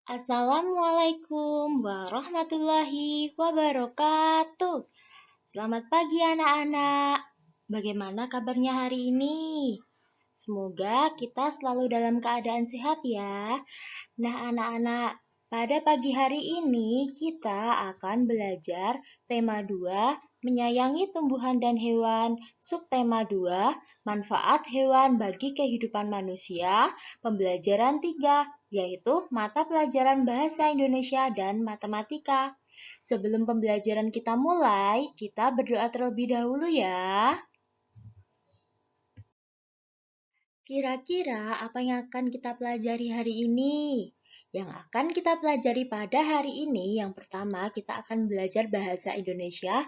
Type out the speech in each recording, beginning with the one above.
Assalamualaikum warahmatullahi wabarakatuh. Selamat pagi anak-anak. Bagaimana kabarnya hari ini? Semoga kita selalu dalam keadaan sehat ya. Nah, anak-anak, pada pagi hari ini kita akan belajar tema 2, menyayangi tumbuhan dan hewan, subtema 2, manfaat hewan bagi kehidupan manusia, pembelajaran 3, yaitu mata pelajaran bahasa Indonesia dan matematika. Sebelum pembelajaran kita mulai, kita berdoa terlebih dahulu ya. Kira-kira apa yang akan kita pelajari hari ini? Yang akan kita pelajari pada hari ini, yang pertama kita akan belajar bahasa Indonesia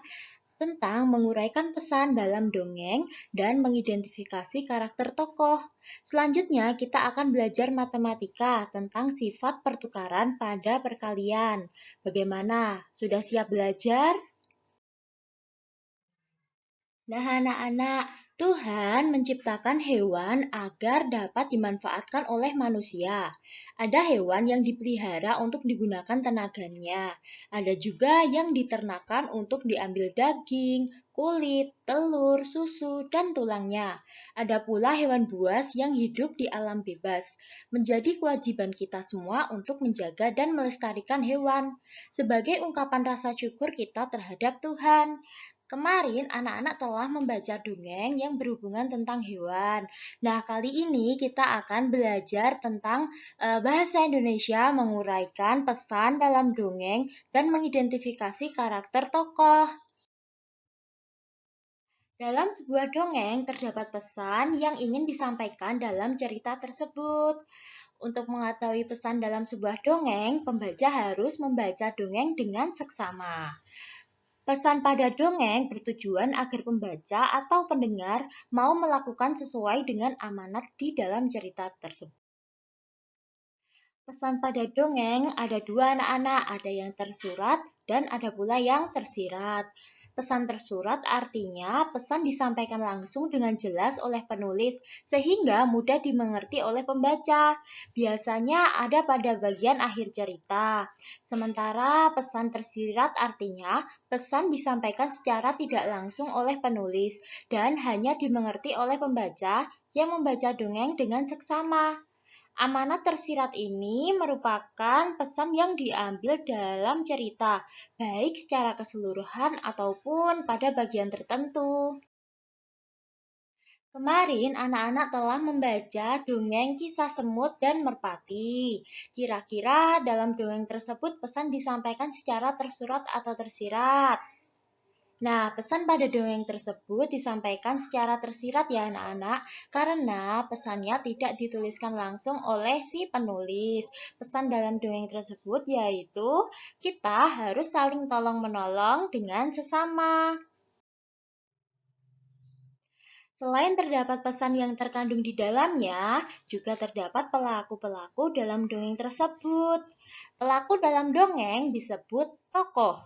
tentang menguraikan pesan dalam dongeng dan mengidentifikasi karakter tokoh. Selanjutnya kita akan belajar matematika tentang sifat pertukaran pada perkalian. Bagaimana? Sudah siap belajar? Nah, anak-anak, Tuhan menciptakan hewan agar dapat dimanfaatkan oleh manusia. Ada hewan yang dipelihara untuk digunakan tenaganya. Ada juga yang diternakan untuk diambil daging, kulit, telur, susu, dan tulangnya. Ada pula hewan buas yang hidup di alam bebas. Menjadi kewajiban kita semua untuk menjaga dan melestarikan hewan sebagai ungkapan rasa syukur kita terhadap Tuhan. Kemarin anak-anak telah membaca dongeng yang berhubungan tentang hewan. Nah, kali ini kita akan belajar tentang bahasa Indonesia menguraikan pesan dalam dongeng dan mengidentifikasi karakter tokoh. Dalam sebuah dongeng terdapat pesan yang ingin disampaikan dalam cerita tersebut. Untuk mengetahui pesan dalam sebuah dongeng, pembaca harus membaca dongeng dengan seksama. Pesan pada dongeng bertujuan agar pembaca atau pendengar mau melakukan sesuai dengan amanat di dalam cerita tersebut. Pesan pada dongeng ada dua anak-anak, ada yang tersurat dan ada pula yang tersirat. Pesan tersurat artinya pesan disampaikan langsung dengan jelas oleh penulis sehingga mudah dimengerti oleh pembaca. Biasanya ada pada bagian akhir cerita. Sementara pesan tersirat artinya pesan disampaikan secara tidak langsung oleh penulis dan hanya dimengerti oleh pembaca yang membaca dongeng dengan seksama. Amanat tersirat ini merupakan pesan yang diambil dalam cerita, baik secara keseluruhan ataupun pada bagian tertentu. Kemarin anak-anak telah membaca dongeng kisah semut dan merpati. Kira-kira dalam dongeng tersebut pesan disampaikan secara tersurat atau tersirat? Nah, pesan pada dongeng tersebut disampaikan secara tersirat ya anak-anak, karena pesannya tidak dituliskan langsung oleh si penulis. Pesan dalam dongeng tersebut yaitu kita harus saling tolong-menolong dengan sesama. Selain terdapat pesan yang terkandung di dalamnya, juga terdapat pelaku-pelaku dalam dongeng tersebut. Pelaku dalam dongeng disebut tokoh.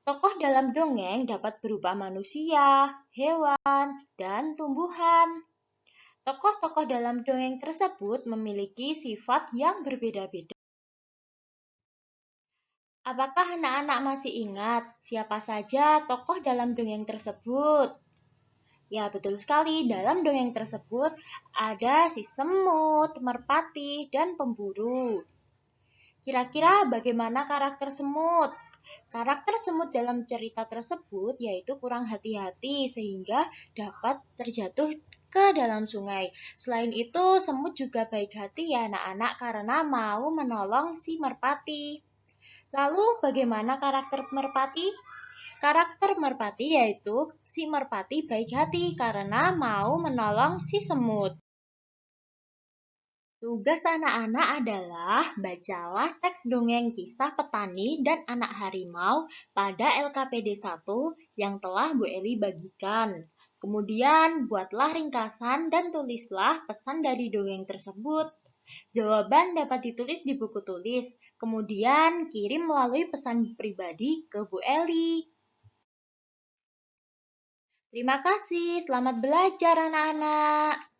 Tokoh dalam dongeng dapat berupa manusia, hewan, dan tumbuhan. Tokoh-tokoh dalam dongeng tersebut memiliki sifat yang berbeda-beda. Apakah anak-anak masih ingat siapa saja tokoh dalam dongeng tersebut? Ya, betul sekali. Dalam dongeng tersebut ada si semut, merpati, dan pemburu. Kira-kira bagaimana karakter semut? Karakter semut dalam cerita tersebut yaitu kurang hati-hati sehingga dapat terjatuh ke dalam sungai. Selain itu, semut juga baik hati ya anak-anak karena mau menolong si merpati. Lalu bagaimana karakter merpati? Karakter merpati yaitu si merpati baik hati karena mau menolong si semut. Tugas anak-anak adalah bacalah teks dongeng kisah petani dan anak harimau pada LKPD 1 yang telah Bu Eli bagikan. Kemudian buatlah ringkasan dan tulislah pesan dari dongeng tersebut. Jawaban dapat ditulis di buku tulis, kemudian kirim melalui pesan pribadi ke Bu Eli. Terima kasih, selamat belajar anak-anak.